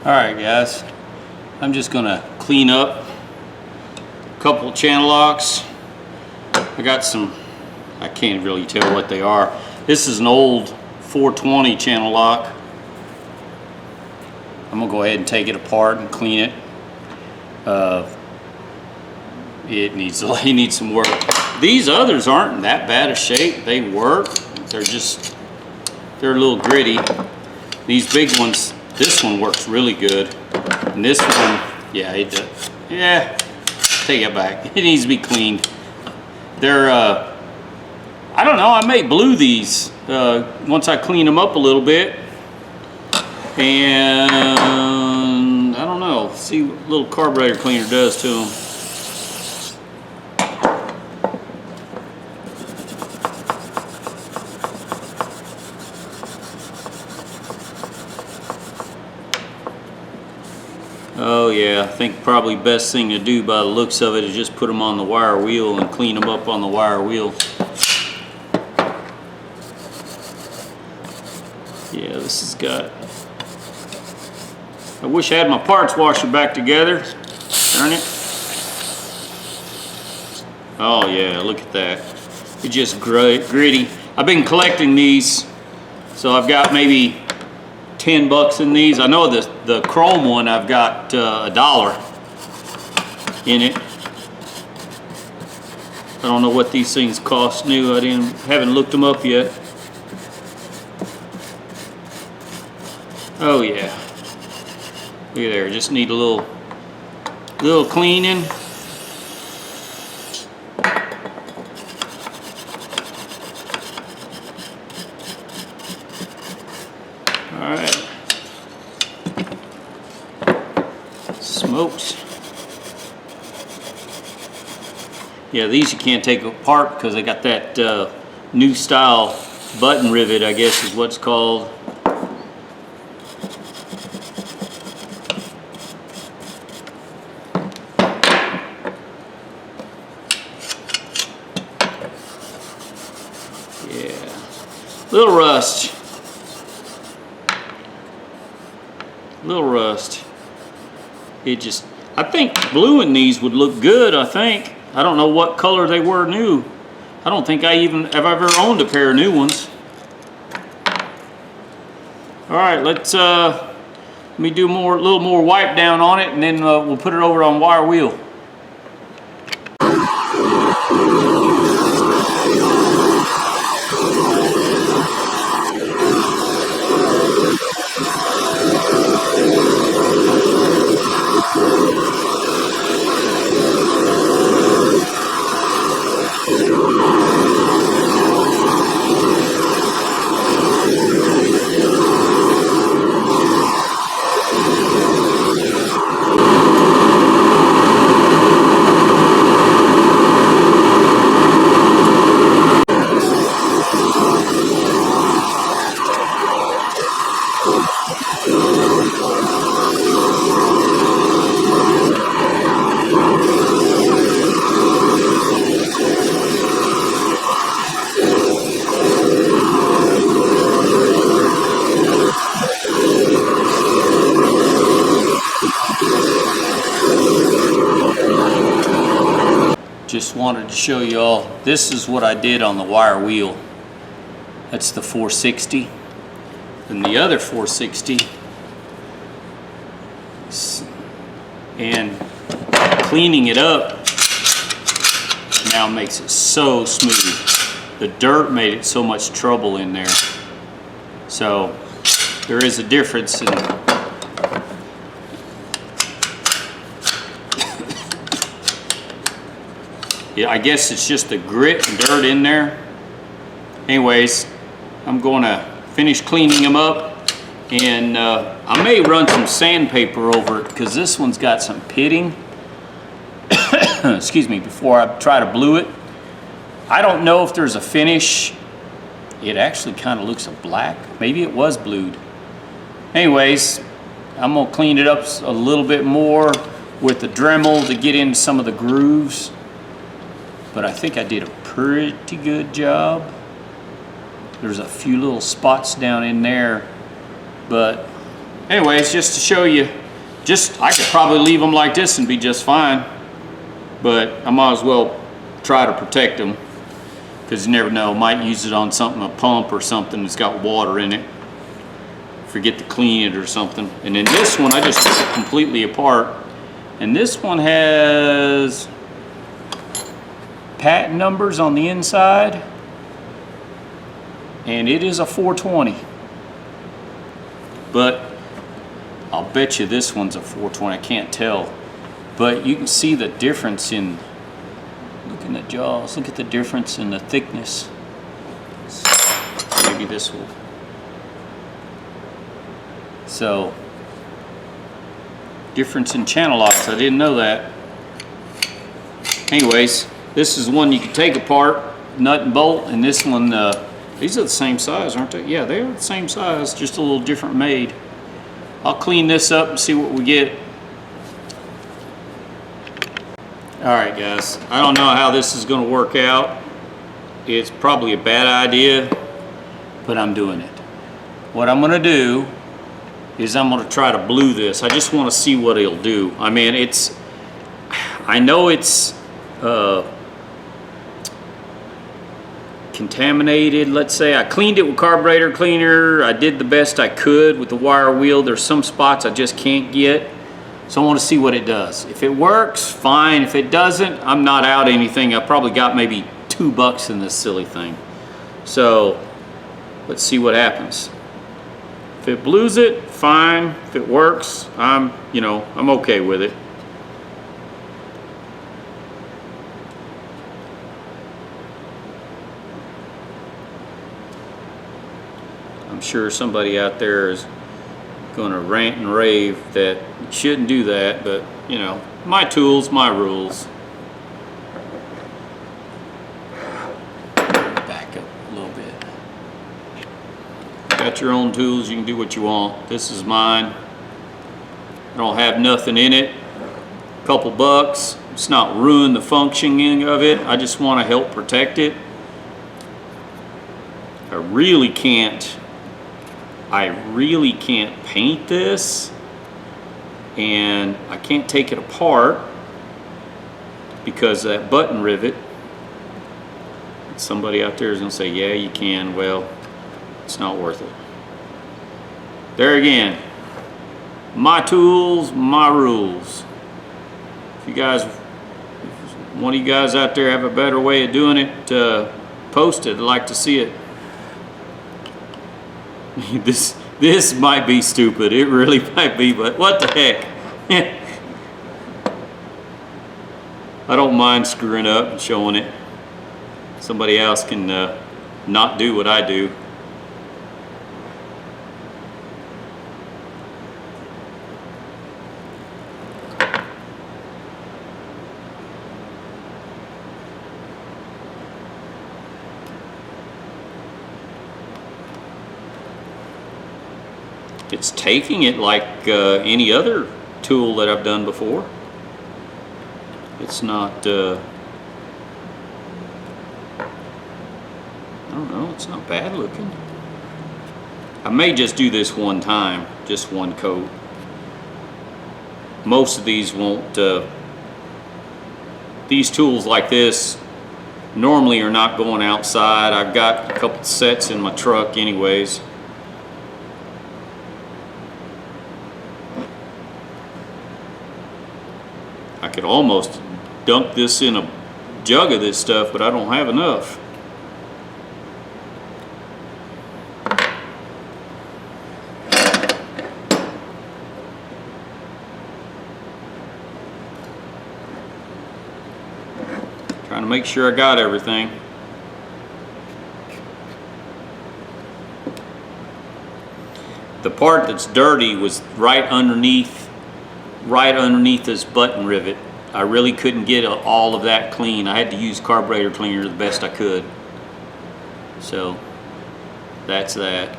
Alright guys, I'm just gonna clean up a couple of channel locks. I got some, I can't really tell what they are. This is an old 420 channel lock. I'm gonna go ahead and take it apart and clean it. It needs some work. These others aren't in that bad a shape. They work. They're a little gritty. These big ones, this one works really good. And this one, yeah, it does. Yeah, take it back. It needs to be cleaned. They're, I don't know, I may blue these once I clean them up a little bit. And I don't know, see what a little carburetor cleaner does to them. Oh yeah, I think probably best thing to do by the looks of it is just put them on the wire wheel and clean them up on the wire wheel. Yeah, this has got... I wish I had my parts washer back together. Darn it. Oh yeah, look at that. It's just gritty. I've been collecting these, so I've got maybe 10 bucks in these. I know the chrome one I've got $1 in it. I don't know what these things cost new. Haven't looked them up yet. Oh yeah. Look at there, just need a little cleaning. Alright. Smokes. Yeah, these you can't take apart because they got that new style button rivet, I guess is what's called. Yeah. Little rust. Little rust. It just, I think bluing these would look good, I think. I don't know what color they were new. I don't think I even have ever owned a pair of new ones. Alright, let me do a little more wipe down on it, and then we'll put it over on wire wheel. Just wanted to show you all, this is what I did on the wire wheel. That's the 460. And the other 460, and cleaning it up now makes it so smooth. The dirt made it so much trouble in there. So there is a difference in yeah, I guess it's just the grit and dirt in there. Anyways, I'm going to finish cleaning them up, and I may run some sandpaper over it because this one's got some pitting. Excuse me, before I try to blue it. I don't know if there's a finish. It actually kind of looks black. Maybe it was blued. Anyways, I'm going to clean it up a little bit more with the Dremel to get into some of the grooves. But I think I did a pretty good job. There's a few little spots down in there, but anyways, just to show you, I could probably leave them like this and be just fine, but I might as well try to protect them, because you never know, might use it on something, a pump or something that's got water in it, forget to clean it or something. And then this one I just took it completely apart, and this one has patent numbers on the inside, and it is a 420, but I'll bet you this one's a 420. I can't tell, but you can see the difference in, look in the jaws, look at the difference in the thickness. Maybe this will. So, difference in channel locks, I didn't know that. Anyways, this is one you can take apart, nut and bolt, and this one, these are the same size, aren't they? Yeah, they are the same size, just a little different made. I'll clean this up and see what we get. Alright guys, I don't know how this is going to work out. It's probably a bad idea, but I'm doing it. What I'm going to do is I'm going to try to blue this. I just want to see what it'll do. I mean, I know it's contaminated, let's say. I cleaned it with carburetor cleaner. I did the best I could with the wire wheel. There's some spots I just can't get, so I want to see what it does. If it works, fine. If it doesn't, I'm not out anything. I probably got maybe $2 in this silly thing. So let's see what happens. If it blues it, fine. If it works, I'm okay with it. I'm sure somebody out there is going to rant and rave that you shouldn't do that, but my tools, my rules. Back up a little bit. Got your own tools, you can do what you want. This is mine. I don't have nothing in it. A couple bucks. It's not ruin the functioning of it. I just want to help protect it. I really can't paint this, and I can't take it apart because of that button rivet. Somebody out there is going to say, yeah, you can. Well, it's not worth it. There again, my tools, my rules. If you guys, one of you guys out there have a better way of doing it, post it. I'd like to see it. This might be stupid. It really might be, but what the heck? I don't mind screwing up and showing it. Somebody else can not do what I do. It's taking it like any other tool that I've done before. It's not, I don't know, it's not bad looking. I may just do this one time, just one coat. Most of these won't, these tools like this normally are not going outside. I've got a couple sets in my truck anyways. I could almost dunk this in a jug of this stuff, but I don't have enough. Trying to make sure I got everything. The part that's dirty was right underneath this button rivet. I really couldn't get all of that clean. I had to use carburetor cleaner the best I could. So that's that.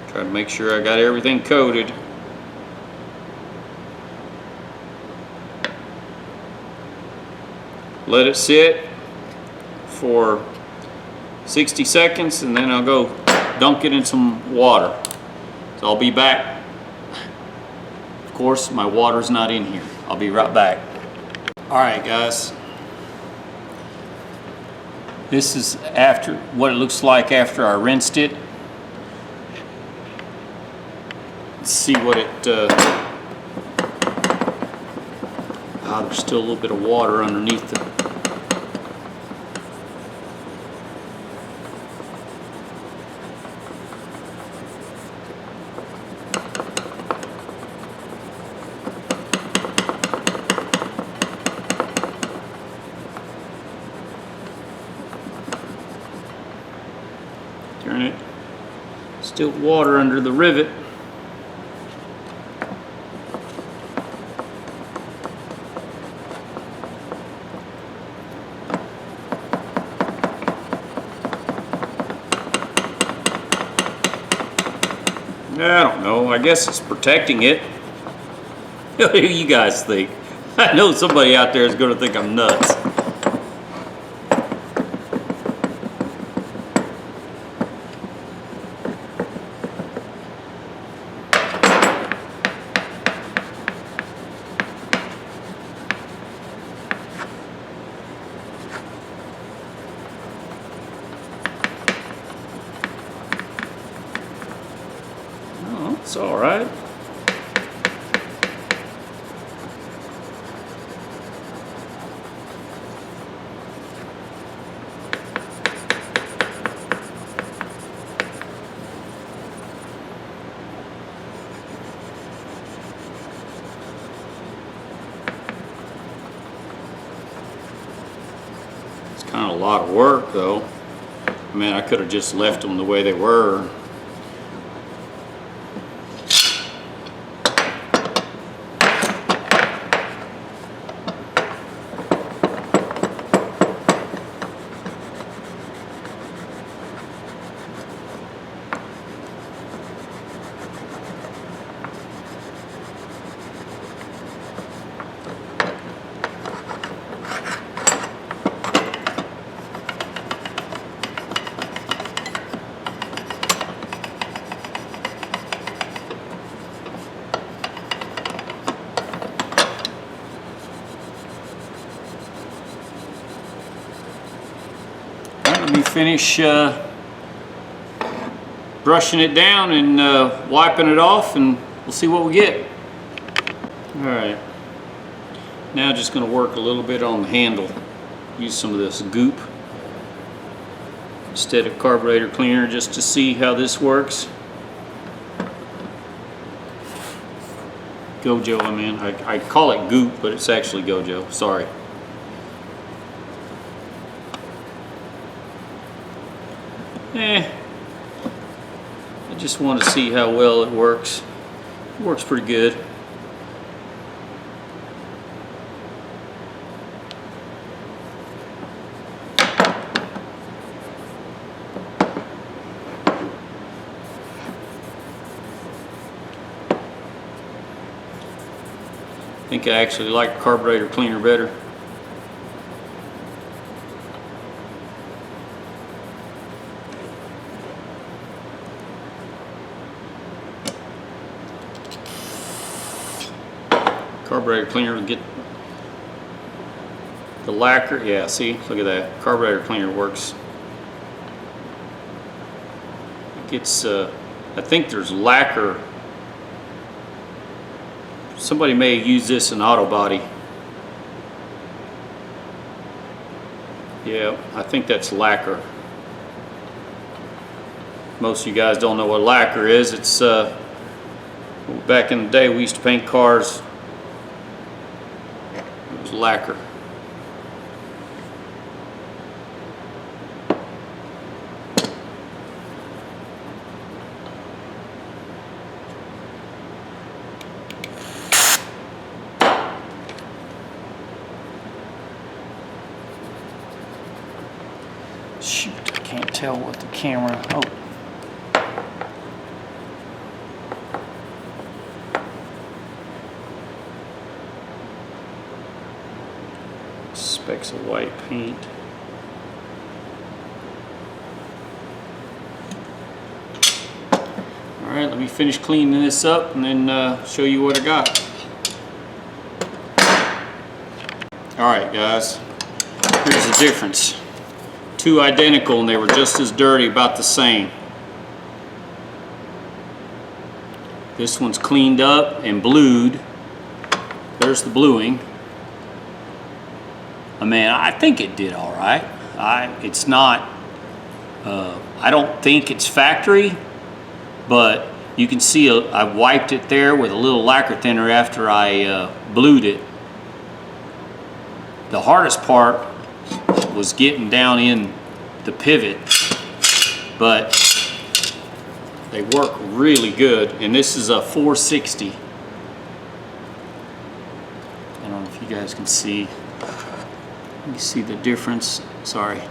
Try to make sure I got everything coated. let it sit for 60 seconds, and then I'll go dunk it in some water. So I'll be back. Of course, my water's not in here. I'll be right back. All right, guys. This is after what it looks like after I rinsed it. Let's see what it. There's still a little bit of water underneath the. Turn it. Still water under the rivet. I don't know. I guess it's protecting it. What do you guys think? I know somebody out there is going to think I'm nuts. It's all right. It's kind of a lot of work, though. I mean, I could have just left them the way they were. Let me finish brushing it down and wiping it off, and we'll see what we get. Alright, now just going to work a little bit on the handle. Use some of this goop instead of carburetor cleaner just to see how this works. Gojo, I mean. I call it goop, but it's actually Gojo. Sorry. I just want to see how well it works. It works pretty good. I think I actually like carburetor cleaner better. Carburetor cleaner will get the lacquer. Yeah, see, look at that. Carburetor cleaner works. It gets, I think there's lacquer. Somebody may use this in auto body. Yeah, I think that's lacquer. Most of you guys don't know what lacquer is. It's back in the day we used to paint cars. It was lacquer. Shoot, I can't tell what the camera. Oh. specks of white paint. All right, let me finish cleaning this up and then show you what I got. All right, guys, here's the difference. Two identical and they were just as dirty, about the same. This one's cleaned up and blued. There's the bluing. Man, I think it did all right. It's not, I don't think it's factory, but you can see I wiped it there with a little lacquer thinner after I blued it. The hardest part was getting down in the pivot, but they work really good. And this is a 460. I don't know if you guys can see. You see the difference. Sorry.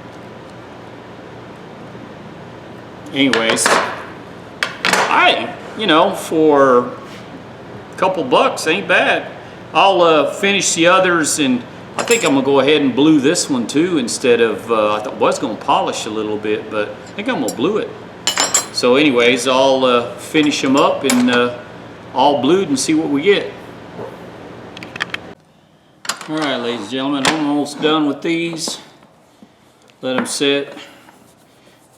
Anyways, you know, for a couple bucks, ain't bad. I'll finish the others, and I think I'm gonna go ahead and blue this one too instead of, I was gonna polish a little bit, but I think I'm gonna blue it. So anyways, I'll finish them up and all blued and see what we get. All right, ladies and gentlemen, I'm almost done with these. Let them sit,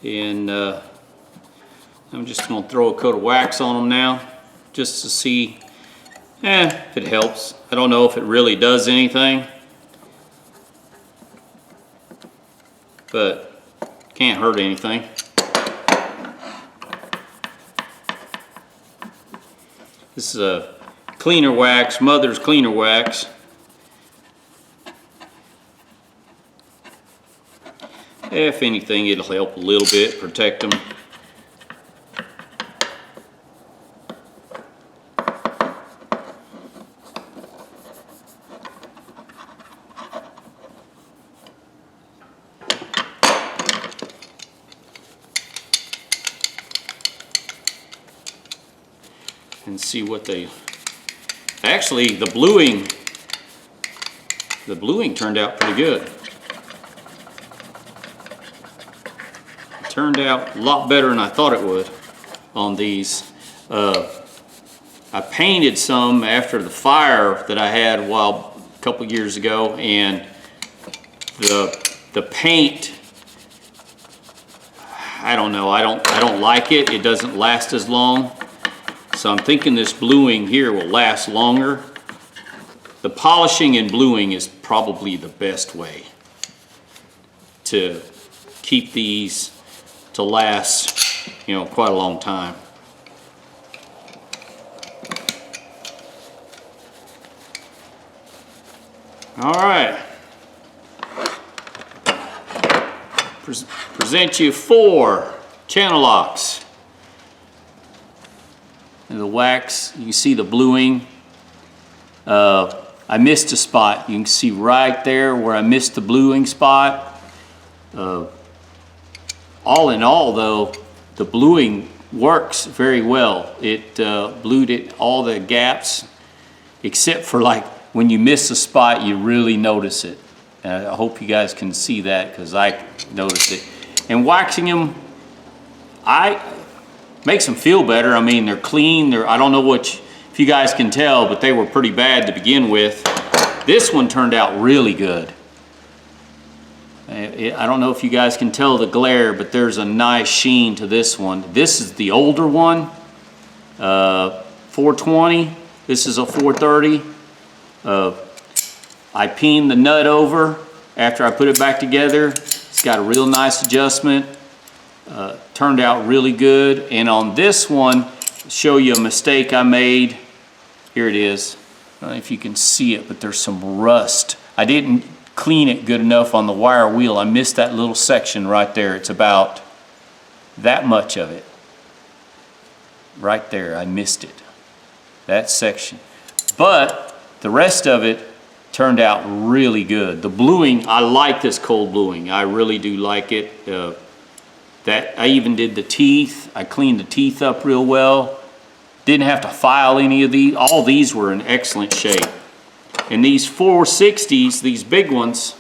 and I'm just gonna throw a coat of wax on them now, just to see if it helps. I don't know if it really does anything, but can't hurt anything. This is a cleaner wax, Mother's cleaner wax. If anything, it'll help a little bit, protect them. And see what they, actually the bluing turned out pretty good. It turned out a lot better than I thought it would on these. I painted some after the fire that I had a couple years ago, and the paint, I don't know, I don't like it. It doesn't last as long. So I'm thinking this bluing here will last longer. The polishing and bluing is probably the best way to keep these to last, you know, quite a long time. All right. Present you 4 Channellocks. And the wax, you can see the bluing. I missed a spot. You can see right there where I missed the bluing spot. All in all though, the bluing works very well. It blued it all the gaps, except for like when you miss a spot, you really notice it. I hope you guys can see that, because I noticed it. And waxing them, makes them feel better. I mean, they're clean. I don't know if you guys can tell, but they were pretty bad to begin with. This one turned out really good. I don't know if you guys can tell the glare, but there's a nice sheen to this one. This is the older one, 420. This is a 430. I peened the nut over after I put it back together. It's got a real nice adjustment. Turned out really good. And on this one, show you a mistake I made. Here it is. I don't know if you can see it, but there's some rust. I didn't clean it good enough on the wire wheel. I missed that little section right there. It's about that much of it. Right there, I missed it. That section. But the rest of it turned out really good. The bluing, I like this cold bluing. I really do like it. I even did the teeth. I cleaned the teeth up real well. Didn't have to file any of these. All these were in excellent shape. And these 460s, these big ones,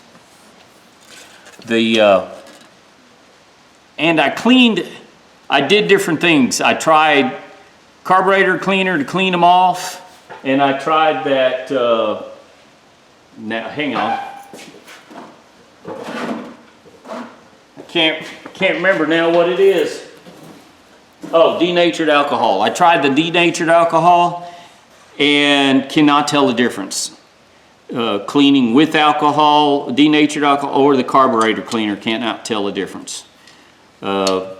And I did different things. I tried carburetor cleaner to clean them off, and I tried that, now hang on. I can't remember now what it is. Oh, denatured alcohol. I tried the denatured alcohol and cannot tell the difference. Cleaning with alcohol, denatured alcohol, or the carburetor cleaner, cannot tell the difference. The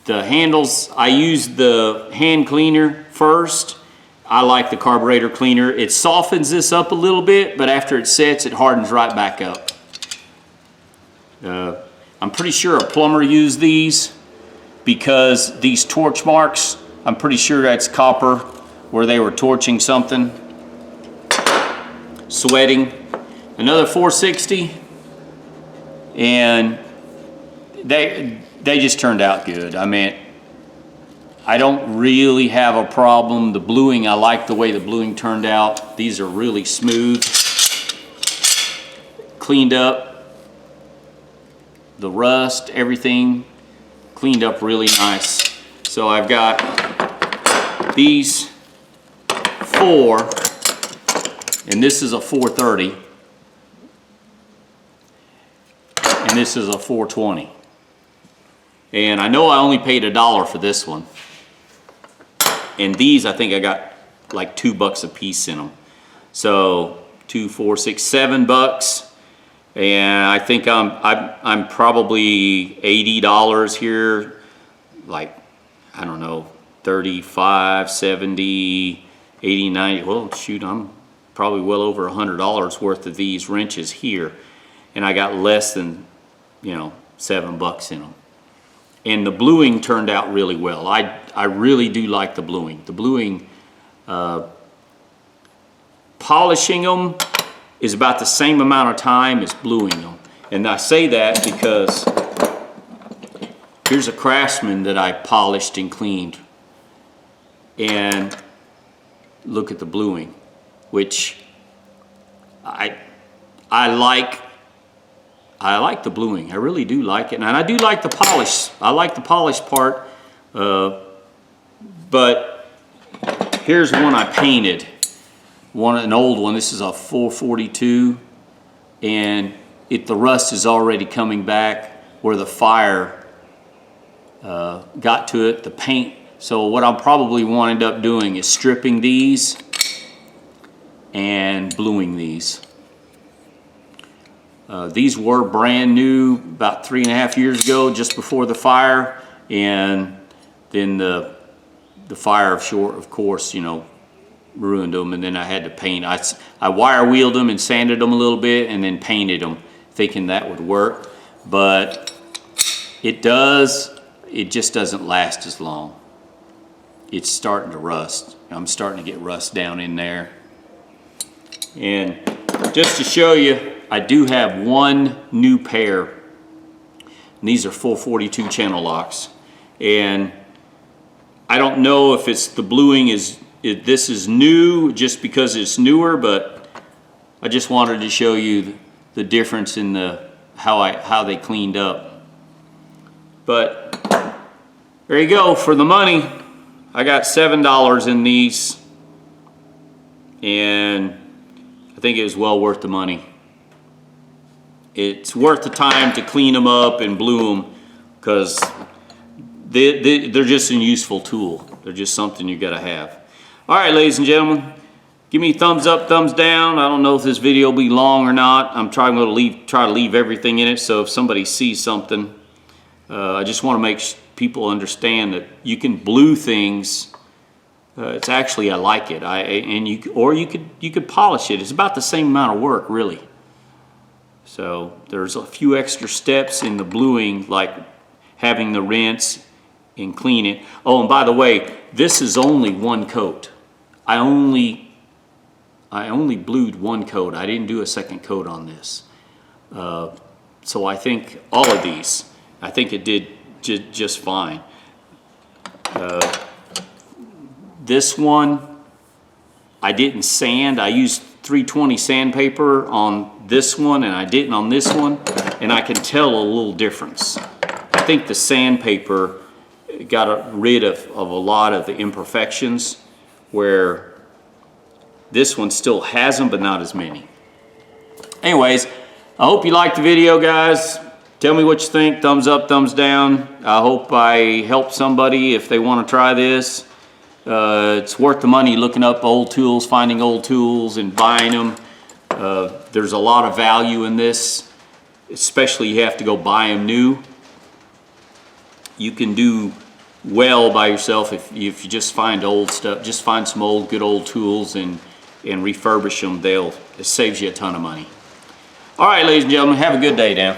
handles, I use the hand cleaner first. I like the carburetor cleaner. It softens this up a little bit, but after it sets, it hardens right back up. I'm pretty sure a plumber used these because these torch marks, I'm pretty sure that's copper where they were torching something. Sweating. Another 460, and they just turned out good. I mean, I don't really have a problem. The bluing, I like the way the bluing turned out. These are really smooth. Cleaned up. The rust, everything cleaned up really nice. So I've got these 4, and this is a 430, and this is a 420. And I know I only paid $1 for this one. And these, I think I got like $2 a piece in them. So 2, 4, 6, $7. And I think I'm probably $80 here, like, I don't know, 35, 70, 80, 90. Well, shoot, I'm probably well over $100 worth of these wrenches here. And I got less than, you know, $7 in them. And the bluing turned out really well. I really do like the bluing. The bluing, polishing them is about the same amount of time as bluing them. And I say that because here's a Craftsman that I polished and cleaned. And look at the bluing, which I like the bluing. I really do like it. And I do like the polish. I like the polish part. But here's one I painted. An old one. This is a 442, and the rust is already coming back where the fire got to it, the paint. So what I'll probably wind up doing is stripping these and bluing these. These were brand new about 3.5 years ago, just before the fire, and then the fire of course, you know, ruined them, and then I had to paint. I wire wheeled them and sanded them a little bit and then painted them thinking that would work, but it just doesn't last as long. It's starting to rust. I'm starting to get rust down in there. And just to show you, I do have one new pair, and these are 442 Channellocks, and I don't know if it's the bluing this is new just because it's newer, but I just wanted to show you the difference in how they cleaned up. But there you go. For the money, I got $7 in these, and I think it was well worth the money. It's worth the time to clean them up and blue them, because they're just a useful tool. They're just something you got to have. All right, ladies and gentlemen, give me a thumbs up, thumbs down. I don't know if this video will be long or not. I'm trying to try to leave everything in it, so if somebody sees something, I just want to make people understand that you can blue things. It's actually, I like it. You could polish it. It's about the same amount of work, really. So there's a few extra steps in the bluing, like having the rinse and clean it. Oh, and by the way, this is only one coat. I only blued one coat. I didn't do a second coat on this. So I think all of these, I think it did just fine. This one, I didn't sand. I used 320 sandpaper on this one and I didn't on this one, and I can tell a little difference. I think the sandpaper got rid of a lot of the imperfections, where this one still has them, but not as many. Anyways, I hope you liked the video, guys. Tell me what you think. Thumbs up, thumbs down. I hope I helped somebody if they want to try this. It's worth the money looking up old tools, finding old tools and buying them. There's a lot of value in this, especially you have to go buy them new. You can do well by yourself if you just find old stuff. Just find some old, good old tools and refurbish them. It saves you a ton of money. All right, ladies and gentlemen, have a good day now.